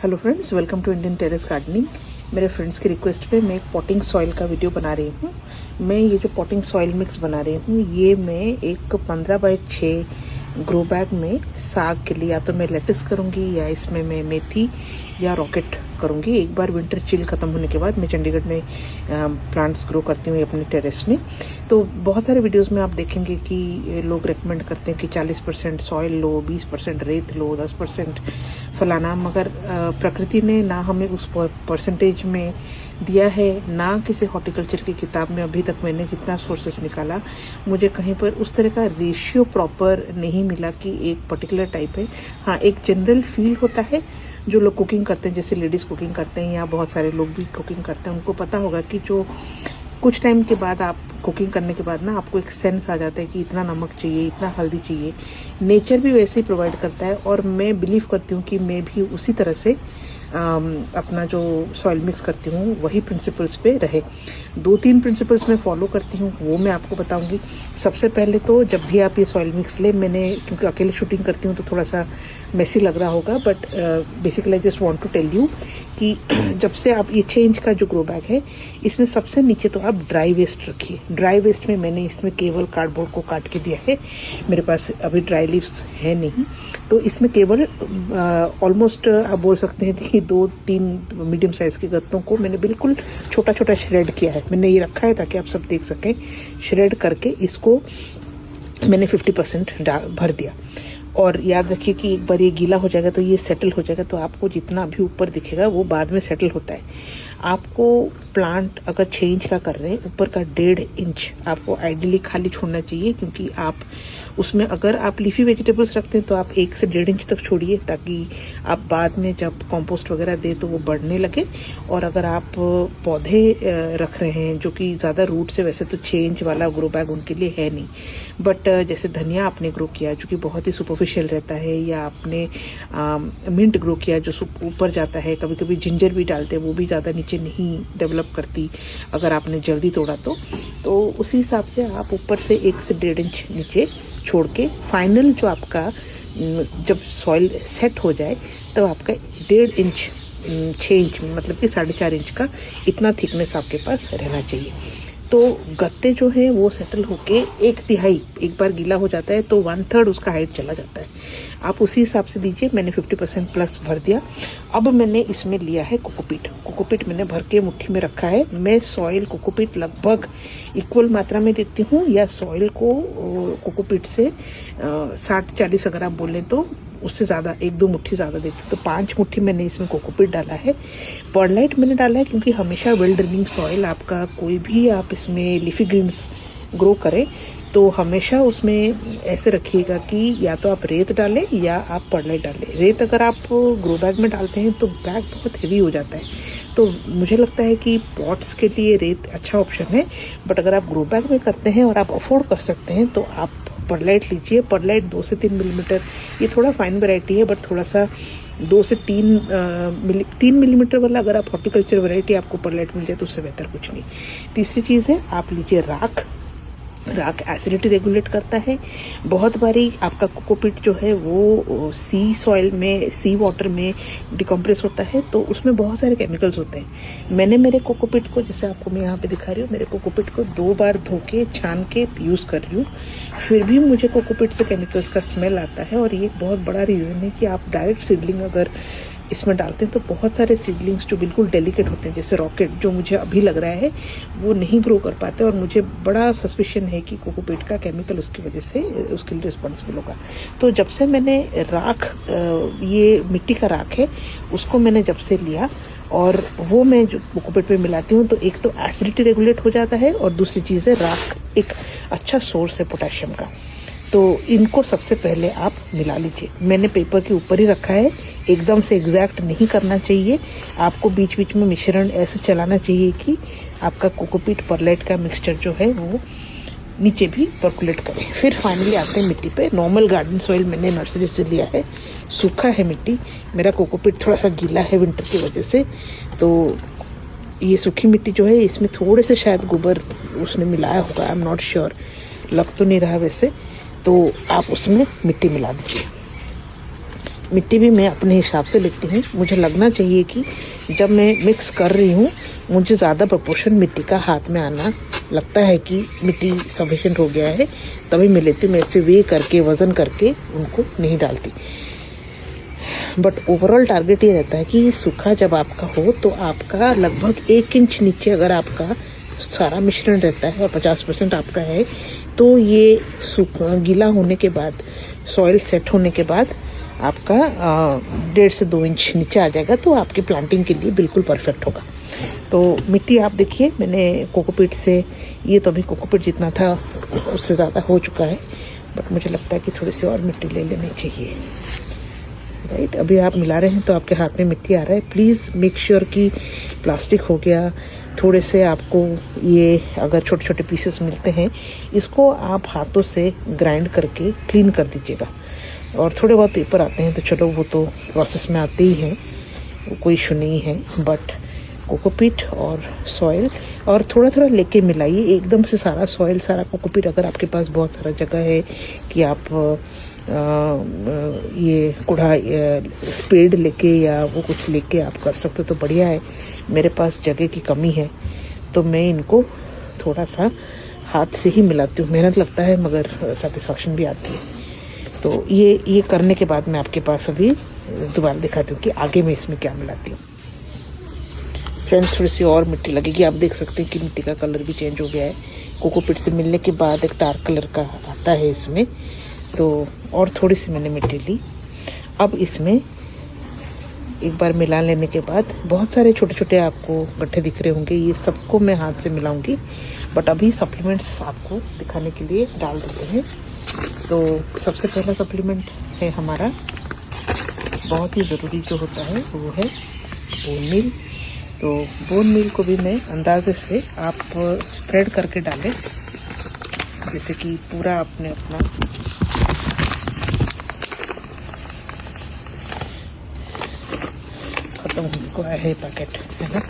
Hello friends, welcome to Indian terrace gardening. मेरे friends की request पे मैं एक पॉटिंग सॉइल का वीडियो बना रही हूँ। मैं ये जो पॉटिंग सॉइल मिक्स बना रही हूँ, ये मैं एक 15x6 ग्रो बैग में साग के लिए या तो मैं लेटिस करूँगी या इसमें मैं मेथी या रॉकेट करूँगी। एक बार विंटर चिल ख़त्म होने के बाद मैं चंडीगढ़ में प्लांट्स ग्रो करती हूँ अपने टेरेस में। तो बहुत सारे वीडियोस में आप देखेंगे कि लोग रेकमेंड करते हैं कि 40% सॉइल लो, 20% रेत लो, 10% फलाना, मगर प्रकृति ने ना हमें उस परसेंटेज में दिया है, ना किसी हॉर्टिकल्चर की किताब में अभी तक मैंने जितना सोर्सेस निकाला मुझे कहीं पर उस तरह का रेशियो प्रॉपर नहीं मिला कि एक पर्टिकुलर टाइप है। हाँ, एक जनरल फील होता है। जो लोग कुकिंग करते हैं, जैसे लेडीज़ कुकिंग करते हैं या बहुत सारे लोग भी कुकिंग करते हैं, उनको पता होगा कि जो कुछ टाइम के बाद आप कुकिंग करने के बाद ना आपको एक सेंस आ जाता है कि इतना नमक चाहिए, इतना हल्दी चाहिए। नेचर भी वैसे ही प्रोवाइड करता है और मैं बिलीव करती हूँ कि मैं भी उसी तरह से अपना जो सॉइल मिक्स करती हूँ वही प्रिंसिपल्स पे रहे। 2-3 प्रिंसिपल्स मैं फॉलो करती हूँ, वो मैं आपको बताऊंगी। सबसे पहले तो जब भी आप ये सॉइल मिक्स ले, मैंने क्योंकि अकेले शूटिंग करती हूँ तो थोड़ा सा मेसी लग रहा होगा, but basically I just want to tell you कि जब से आप ये 6 इंच का जो ग्रो बैग है, इसमें सबसे नीचे तो आप ड्राई वेस्ट रखिए। ड्राई वेस्ट में मैंने इसमें केवल कार्डबोर्ड को काट के दिया है, मेरे पास अभी ड्राई लीव्स है नहीं, तो इसमें केवल ऑलमोस्ट आप बोल सकते हैं कि 2-3 मीडियम साइज के गत्तों को मैंने बिल्कुल छोटा छोटा श्रेड किया है। मैंने ये रखा है ताकि आप सब देख सकें। श्रेड करके इसको मैंने 50% भर दिया। और याद रखिए कि एक बार ये गीला हो जाएगा तो ये सेटल हो जाएगा, तो आपको जितना अभी ऊपर दिखेगा वो बाद में सेटल होता है। आपको प्लांट अगर 6 इंच का कर रहे हैं, ऊपर का 1.5 इंच आपको आइडियली खाली छोड़ना चाहिए, क्योंकि आप उसमें अगर आप लीफी वेजिटेबल्स रखते हैं तो आप 1 से 1.5 इंच तक छोड़िए, ताकि आप बाद में जब कंपोस्ट वगैरह दे तो वो बढ़ने लगे। और अगर आप पौधे रख रहे हैं जो कि ज़्यादा रूट से, वैसे तो 6 इंच वाला ग्रो बैग उनके लिए है नहीं, बट जैसे धनिया आपने ग्रो किया जो कि बहुत ही सुपरफिशियल रहता है, या आपने मिंट ग्रो किया जो ऊपर जाता है, कभी कभी जिंजर भी डालते हैं, वो भी ज़्यादा नीचे नहीं डेवलप करती अगर आपने जल्दी तोड़ा तो उसी हिसाब से आप ऊपर से 1 से 1.5 इंच नीचे छोड़ के फाइनल जो आपका जब सॉइल सेट हो जाए तब आपका 1.5 इंच 6 इंच में, मतलब कि 4.5 इंच का इतना थिकनेस आपके पास रहना चाहिए। तो गत्ते जो है वो सेटल होके 1/3 एक बार गीला हो जाता है तो 1/3 उसका हाइट चला जाता है। आप उसी हिसाब से दीजिए। मैंने 50% प्लस भर दिया। अब मैंने इसमें लिया है कोकोपीट। कोकोपीट मैंने भर के मुट्ठी में रखा है। मैं सॉइल कोकोपीट लगभग इक्वल मात्रा में देती हूँ, या सॉइल को कोकोपीट से 60-40 अगर आप बोलें तो उससे ज़्यादा 1-2 मुट्ठी ज़्यादा देती, तो 5 मुट्ठी मैंने इसमें कोकोपीट डाला है। परलाइट मैंने डाला है क्योंकि हमेशा वेल ड्रेनिंग सॉइल आपका, कोई भी आप इसमें लीफी ग्रीन्स ग्रो करें तो हमेशा उसमें ऐसे रखिएगा कि या तो आप रेत डालें या आप परलाइट डालें। रेत अगर आप ग्रो बैग में डालते हैं तो बैग बहुत हेवी हो जाता है, तो मुझे लगता है कि पॉट्स के लिए रेत अच्छा ऑप्शन है। बट अगर आप ग्रो बैग में करते हैं और आप अफोर्ड कर सकते हैं तो आप परलाइट लीजिए। परलाइट 2 से 3 मिलीमीटर, ये थोड़ा फाइन वैरायटी है, बट थोड़ा सा 2 से 3 मिलीमीटर वाला अगर आप हॉर्टिकल्चर वैरायटी आपको परलाइट मिल जाए तो उससे बेहतर कुछ नहीं। तीसरी चीज़ है, आप लीजिए राख। राख एसिडिटी रेगुलेट करता है। बहुत बारी आपका कोकोपीट जो है वो सी सॉइल में, सी वाटर में डिकम्प्रेस होता है, तो उसमें बहुत सारे केमिकल्स होते हैं। मैंने मेरे कोकोपीट को, जैसे आपको मैं यहाँ पे दिखा रही हूँ, मेरे कोकोपीट को 2 बार धो के छान के यूज़ कर रही हूँ, फिर भी मुझे कोकोपीट से केमिकल्स का स्मेल आता है। और ये बहुत बड़ा रीज़न है कि आप डायरेक्ट सीडलिंग अगर इसमें डालते हैं तो बहुत सारे सीडलिंग्स जो बिल्कुल डेलिकेट होते हैं, जैसे रॉकेट जो मुझे अभी लग रहा है, वो नहीं ग्रो कर पाते, और मुझे बड़ा सस्पिशन है कि कोकोपीट का केमिकल उसकी वजह से उसके लिए रिस्पॉन्सिबल होगा। तो जब से मैंने राख, ये मिट्टी का राख है, उसको मैंने जब से लिया और वो मैं जो कोकोपीट में मिलाती हूँ, तो एक तो एसिडिटी रेगुलेट हो जाता है, और दूसरी चीज़ है राख एक अच्छा सोर्स है पोटेशियम का। तो इनको सबसे पहले आप मिला लीजिए। मैंने पेपर के ऊपर ही रखा है, एकदम से एग्जैक्ट नहीं करना चाहिए। आपको बीच बीच में मिश्रण ऐसे चलाना चाहिए कि आपका कोकोपीट परलाइट का मिक्सचर जो है वो नीचे भी पर्कुलेट करे। फिर फाइनली आते हैं मिट्टी पे। नॉर्मल गार्डन सॉइल मैंने नर्सरी से लिया है, सूखा है मिट्टी। मेरा कोकोपीट थोड़ा सा गीला है विंटर की वजह से, तो ये सूखी मिट्टी जो है इसमें थोड़े से शायद गोबर उसने मिलाया होगा, आई एम नॉट श्योर, लग तो नहीं रहा वैसे। तो आप उसमें मिट्टी मिला दीजिए। मिट्टी भी मैं अपने हिसाब से लेती हूँ। मुझे लगना चाहिए कि जब मैं मिक्स कर रही हूँ मुझे ज़्यादा प्रोपोर्शन मिट्टी का हाथ में आना लगता है कि मिट्टी सफिशिएंट हो गया है, तभी मैं लेती हूँ। मैं ऐसे वे करके वज़न करके उनको नहीं डालती। बट ओवरऑल टारगेट ये रहता है कि सूखा जब आपका हो तो आपका लगभग 1 इंच नीचे अगर आपका सारा मिश्रण रहता है और 50% आपका है, तो ये सूखा गीला होने के बाद, सॉइल सेट होने के बाद आपका 1.5 से 2 इंच नीचे आ जाएगा, तो आपकी प्लांटिंग के लिए बिल्कुल परफेक्ट होगा। तो मिट्टी आप देखिए, मैंने कोकोपीट से, ये तो अभी कोकोपीट जितना था उससे ज़्यादा हो चुका है, बट मुझे लगता है कि थोड़ी सी और मिट्टी ले लेनी चाहिए। राइट, अभी आप मिला रहे हैं तो आपके हाथ में मिट्टी आ रहा है। प्लीज़ मेक श्योर कि प्लास्टिक हो गया, थोड़े से आपको ये अगर छोटे छोटे पीसेस मिलते हैं, इसको आप हाथों से ग्राइंड करके क्लीन कर दीजिएगा। और थोड़े बहुत पेपर आते हैं तो चलो वो तो प्रोसेस में आते ही हैं, वो कोई इशू नहीं है। बट कोकोपीट और सॉइल और थोड़ा थोड़ा लेके मिलाइए, एकदम से सारा सॉइल सारा कोकोपीट। अगर आपके पास बहुत सारा जगह है कि आप ये कूड़ा स्पेड लेके या वो कुछ लेके आप कर सकते तो बढ़िया है। मेरे पास जगह की कमी है तो मैं इनको थोड़ा सा हाथ से ही मिलाती हूँ। मेहनत लगता है मगर सेटिस्फैक्शन भी आती है। तो ये करने के बाद मैं आपके पास अभी दोबारा दिखाती हूँ कि आगे मैं इसमें क्या मिलाती हूँ। फ्रेंड्स, थोड़ी सी और मिट्टी लगेगी। आप देख सकते हैं कि मिट्टी का कलर भी चेंज हो गया है। कोकोपीट से मिलने के बाद एक डार्क कलर का आता है इसमें, तो और थोड़ी सी मैंने मिट्टी ली। अब इसमें एक बार मिला लेने के बाद बहुत सारे छोटे छोटे आपको गड्ढे दिख रहे होंगे, ये सबको मैं हाथ से मिलाऊंगी। बट अभी सप्लीमेंट्स आपको दिखाने के लिए डाल देते हैं। तो सबसे पहला सप्लीमेंट है हमारा, बहुत ही ज़रूरी जो होता है वो है बोन मील। तो बोन मील को भी मैं अंदाजे से आप स्प्रेड करके डालें, जैसे कि पूरा आपने अपना खत्म होने को है पैकेट, है ना।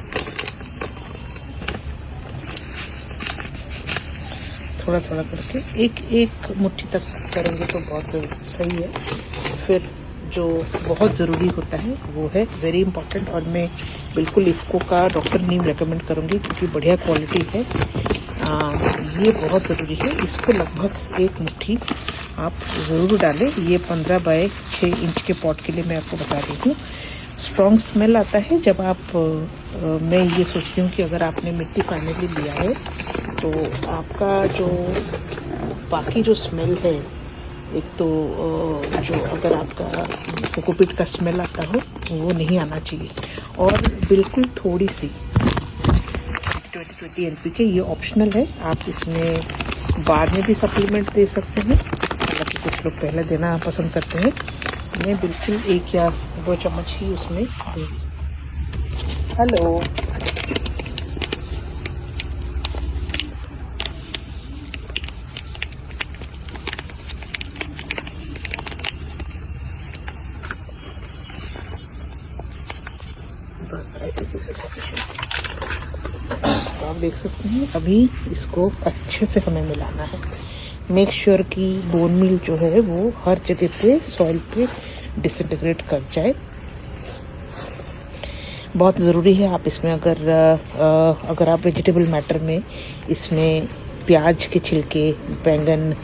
थोड़ा थोड़ा करके एक मुट्ठी तक करेंगे तो बहुत सही है। फिर जो बहुत ज़रूरी होता है वो है वेरी इंपॉर्टेंट, और मैं बिल्कुल इफ़को का डॉक्टर नीम रेकमेंड करूँगी क्योंकि बढ़िया क्वालिटी है। ये बहुत ज़रूरी है। इसको लगभग 1 मुट्ठी आप ज़रूर डालें। ये 15 बाय 6 इंच के पॉट के लिए मैं आपको बता रही हूँ। स्ट्रॉन्ग स्मेल आता है जब आप मैं ये सोचती हूँ कि अगर आपने मिट्टी फाइनली लिया है तो आपका जो बाकी जो स्मेल है, एक तो जो अगर आपका कोकोपीट का स्मेल आता हो वो नहीं आना चाहिए। और बिल्कुल थोड़ी सी 20 NPK, ये ऑप्शनल है। आप इसमें बाद में भी सप्लीमेंट दे सकते हैं, हालांकि कुछ लोग पहले देना पसंद करते हैं। मैं बिल्कुल 1 या 2 चम्मच ही उसमें दूँ। हेलो, बस I think this is sufficient. तो आप देख सकते हैं अभी इसको अच्छे से हमें मिलाना है। मेक श्योर कि बोन मील जो है वो हर जगह पे सॉइल पे डिसइंटीग्रेट कर जाए, बहुत ज़रूरी है। आप इसमें अगर आप वेजिटेबल मैटर में इसमें प्याज के छिलके, बैंगन,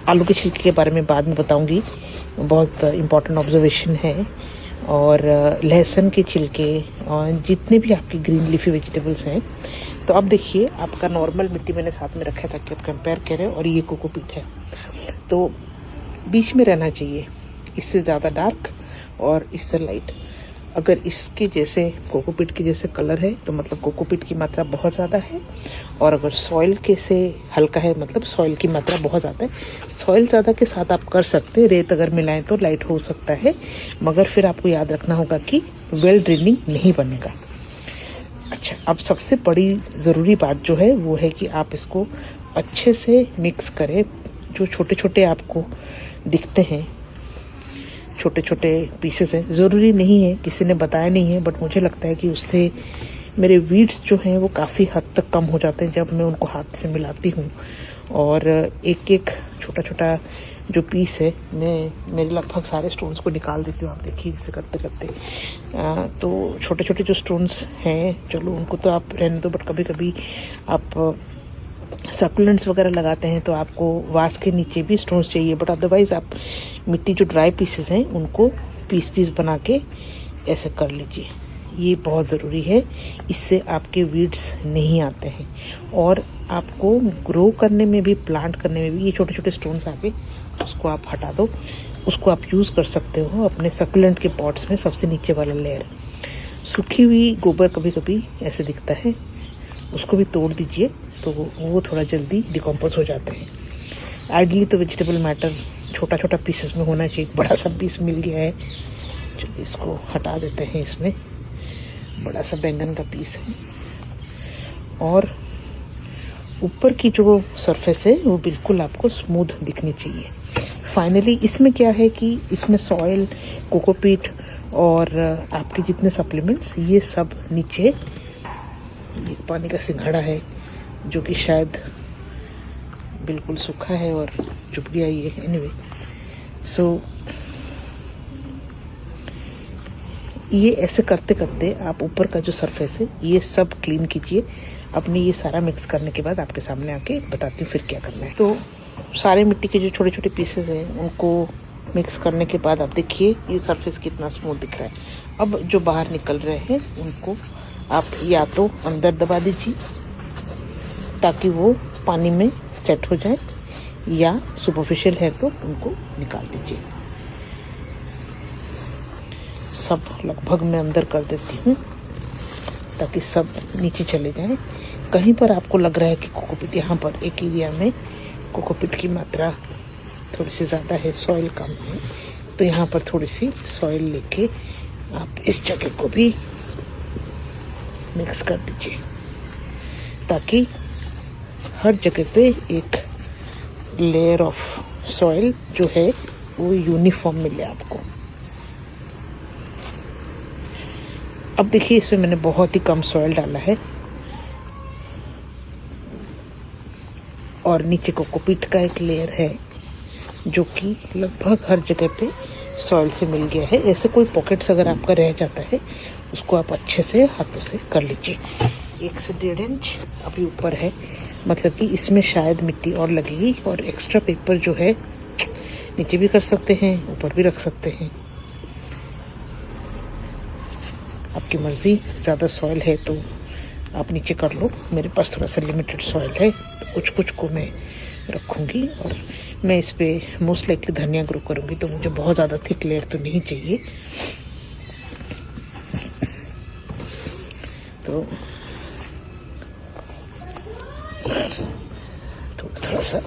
आलू के छिलके के बारे में बाद में बताऊंगी, बहुत इम्पॉर्टेंट ऑब्जर्वेशन है। और लहसुन के छिलके और जितने भी आपके ग्रीन लीफी वेजिटेबल्स हैं। तो अब देखिए, आपका नॉर्मल मिट्टी मैंने साथ में रखा था कि आप कंपेयर करें, और ये कोकोपीट है तो बीच में रहना चाहिए, इससे ज़्यादा डार्क और इससे लाइट। अगर इसके जैसे कोकोपीट के जैसे कलर है तो मतलब कोकोपीट की मात्रा बहुत ज़्यादा है, और अगर सॉइल के से हल्का है मतलब सॉइल की मात्रा बहुत ज़्यादा है। सॉइल ज़्यादा के साथ आप कर सकते हैं, रेत अगर मिलाएं तो लाइट हो सकता है, मगर फिर आपको याद रखना होगा कि वेल ड्रेनिंग नहीं बनेगा। अच्छा, अब सबसे बड़ी ज़रूरी बात जो है वो है कि आप इसको अच्छे से मिक्स करें। जो छोटे छोटे आपको दिखते हैं, छोटे छोटे पीसेस हैं, ज़रूरी नहीं है, किसी ने बताया नहीं है, बट मुझे लगता है कि उससे मेरे वीड्स जो हैं वो काफ़ी हद तक कम हो जाते हैं जब मैं उनको हाथ से मिलाती हूँ। और एक एक छोटा छोटा जो पीस है, मैं मेरे लगभग सारे स्टोन्स को निकाल देती हूँ। आप देखिए इसे करते करते तो छोटे छोटे जो स्टोन्स हैं, चलो उनको तो आप रहने दो, बट कभी कभी आप सप्लीमेंट्स वगैरह लगाते हैं तो आपको वास के नीचे भी स्टोन्स चाहिए, बट अदरवाइज आप मिट्टी जो ड्राई पीसेस हैं उनको पीस पीस बना के ऐसे कर लीजिए। ये बहुत ज़रूरी है, इससे आपके वीड्स नहीं आते हैं। और आपको ग्रो करने में भी, प्लांट करने में भी, ये छोटे छोटे स्टोन्स आके उसको आप हटा दो। उसको आप यूज़ कर सकते हो अपने सकुलेंट के पॉट्स में, सबसे नीचे वाला लेयर। सूखी हुई गोबर कभी कभी ऐसे दिखता है, उसको भी तोड़ दीजिए तो वो थोड़ा जल्दी डिकम्पोज हो जाते हैं। आइडियली तो वेजिटेबल मैटर छोटा छोटा पीसेस में होना चाहिए। बड़ा सा पीस मिल गया है, चलिए इसको हटा देते हैं। इसमें बड़ा सा बैंगन का पीस है, और ऊपर की जो सरफेस है वो बिल्कुल आपको स्मूथ दिखनी चाहिए। फाइनली इसमें क्या है कि इसमें सॉइल, कोकोपीट और आपके जितने सप्लीमेंट्स, ये सब नीचे, ये पानी का सिंघाड़ा है जो कि शायद बिल्कुल सूखा है और चुप गया ये। एनीवे, सो ये ऐसे करते करते आप ऊपर का जो सरफेस है ये सब क्लीन कीजिए। अपने ये सारा मिक्स करने के बाद आपके सामने आके बताती हूँ फिर क्या करना है। तो सारे मिट्टी के जो छोटे छोटे पीसेस हैं उनको मिक्स करने के बाद आप देखिए ये सरफेस कितना स्मूथ दिख रहा है। अब जो बाहर निकल रहे हैं उनको आप या तो अंदर दबा दीजिए ताकि वो पानी में सेट हो जाए, या सुपरफिशियल है तो उनको निकाल दीजिए। सब लगभग मैं अंदर कर देती हूँ ताकि सब नीचे चले जाएं। कहीं पर आपको लग रहा है कि कोकोपीट, यहाँ पर एक एरिया में कोकोपीट की मात्रा थोड़ी सी ज़्यादा है, सॉइल कम है, तो यहाँ पर थोड़ी सी सॉइल लेके आप इस जगह को भी मिक्स कर दीजिए ताकि हर जगह पे एक लेयर ऑफ सॉइल जो है वो यूनिफॉर्म मिले आपको। अब देखिए इसमें मैंने बहुत ही कम सॉइल डाला है और नीचे कोकोपीट का एक लेयर है जो कि लगभग हर जगह पे सॉइल से मिल गया है। ऐसे कोई पॉकेट्स अगर आपका रह जाता है उसको आप अच्छे से हाथों से कर लीजिए। 1 से 1.5 इंच अभी ऊपर है, मतलब कि इसमें शायद मिट्टी और लगेगी। और एक्स्ट्रा पेपर जो है नीचे भी कर सकते हैं, ऊपर भी रख सकते हैं, आपकी मर्जी। ज़्यादा सॉइल है तो आप नीचे कर लो। मेरे पास थोड़ा सा लिमिटेड सॉइल है तो कुछ कुछ को मैं रखूँगी। और मैं इस पे मोस्ट लाइकली धनिया ग्रो करूँगी, तो मुझे बहुत ज़्यादा थिक लेयर तो नहीं चाहिए। तो थोड़ा सा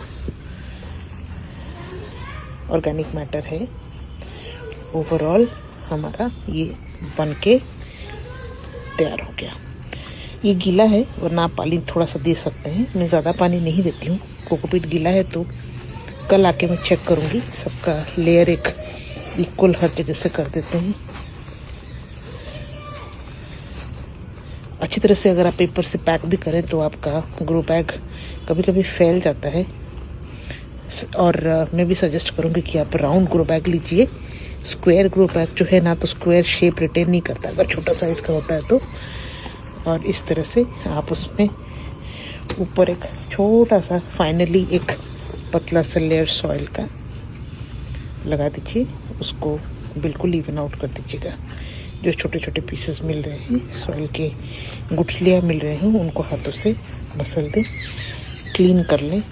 ऑर्गेनिक मैटर है। ओवरऑल हमारा ये बन के तैयार हो गया। ये गीला है वरना आप पानी थोड़ा सा दे सकते हैं, मैं ज़्यादा पानी नहीं देती हूँ। कोकोपीट गीला है तो कल आके मैं चेक करूँगी, सबका लेयर एक इक्वल हर जगह से कर देते हैं। अच्छी तरह से अगर आप पेपर से पैक भी करें तो आपका ग्रो बैग कभी कभी फैल जाता है। और मैं भी सजेस्ट करूँगी कि आप राउंड ग्रो बैग लीजिए। स्क्वायर ग्रो बैग जो है ना तो स्क्वायर शेप रिटेन नहीं करता अगर छोटा साइज़ का होता है तो। और इस तरह से आप उसमें ऊपर एक छोटा सा फाइनली एक पतला सा लेयर सॉइल का लगा दीजिए, उसको बिल्कुल इवन आउट कर दीजिएगा। जो छोटे छोटे पीसेस मिल रहे हैं, सॉइल के गुठलियाँ मिल रहे हैं, उनको हाथों से मसल दें, क्लीन कर लें।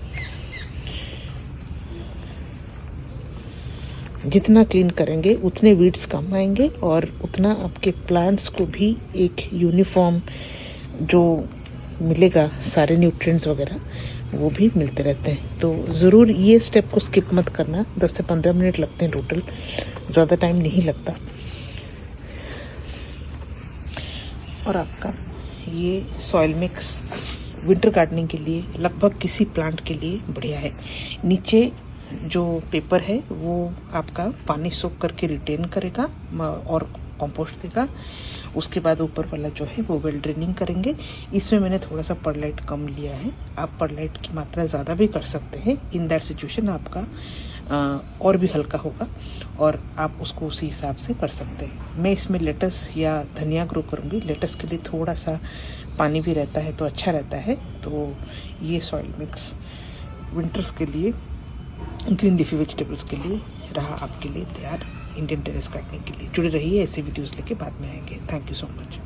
जितना क्लीन करेंगे उतने वीड्स कम आएंगे और उतना आपके प्लांट्स को भी एक यूनिफॉर्म जो मिलेगा, सारे न्यूट्रिएंट्स वगैरह वो भी मिलते रहते हैं। तो ज़रूर ये स्टेप को स्किप मत करना। 10 से 15 मिनट लगते हैं टोटल, ज़्यादा टाइम नहीं लगता। और आपका ये सॉइल मिक्स विंटर गार्डनिंग के लिए, लगभग किसी प्लांट के लिए बढ़िया है। नीचे जो पेपर है वो आपका पानी सोख करके रिटेन करेगा और कंपोस्ट देगा। उसके बाद ऊपर वाला जो है वो वेल ड्रेनिंग करेंगे। इसमें मैंने थोड़ा सा परलाइट कम लिया है, आप परलाइट की मात्रा ज़्यादा भी कर सकते हैं। इन दैट सिचुएशन आपका और भी हल्का होगा और आप उसको उसी हिसाब से कर सकते हैं। मैं इसमें लेटस या धनिया ग्रो करूँगी। लेटस के लिए थोड़ा सा पानी भी रहता है तो अच्छा रहता है। तो ये सॉइल मिक्स विंटर्स के लिए, ग्रीन लीफी वेजिटेबल्स के लिए रहा आपके लिए तैयार इंडियन टेरेस गार्डनिंग के लिए। जुड़े रहिए, ऐसे वीडियोस लेके बाद में आएंगे। Thank you so much.